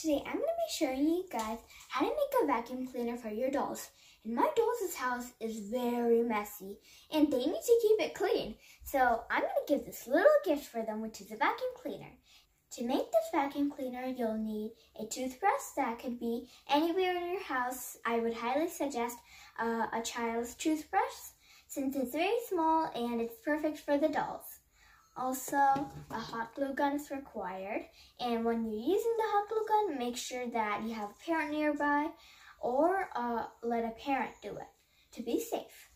Today I'm going to be showing you guys how to make a vacuum cleaner for your dolls. And my dolls' house is very messy and they need to keep it clean. So I'm going to give this little gift for them, which is a vacuum cleaner. To make this vacuum cleaner, you'll need a toothbrush that could be anywhere in your house. I would highly suggest a child's toothbrush since it's very small and it's perfect for the dolls. Also, a hot glue gun is required, and when you're using the hot glue gun, make sure that you have a parent nearby or let a parent do it to be safe.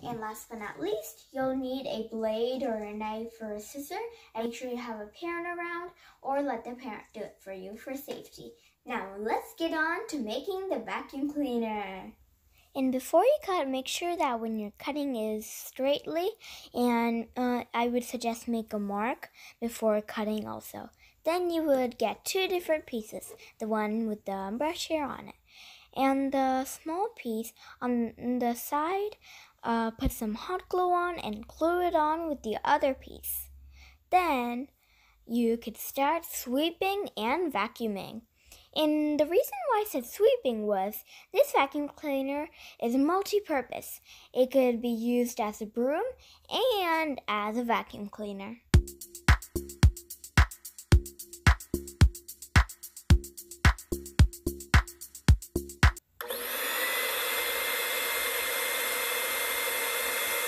And last but not least, you'll need a blade or a knife or a scissor. Make sure you have a parent around or let the parent do it for you for safety. Now let's get on to making the vacuum cleaner. And before you cut, make sure that when you're cutting is straightly, and I would suggest make a mark before cutting also. Then you would get two different pieces, the one with the brush hair on it. And the small piece on the side, put some hot glue on and glue it on with the other piece. Then you could start sweeping and vacuuming. And the reason why I said sweeping was this vacuum cleaner is multi-purpose. It could be used as a broom and as a vacuum cleaner.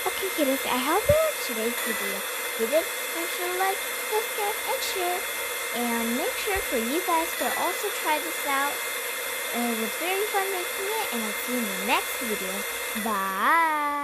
Okay kiddos, I hope you liked today's video. If you did, make sure to like, subscribe, and share. And make sure for you guys to also try this out. It was very fun making it, and I'll see you in the next video. Bye!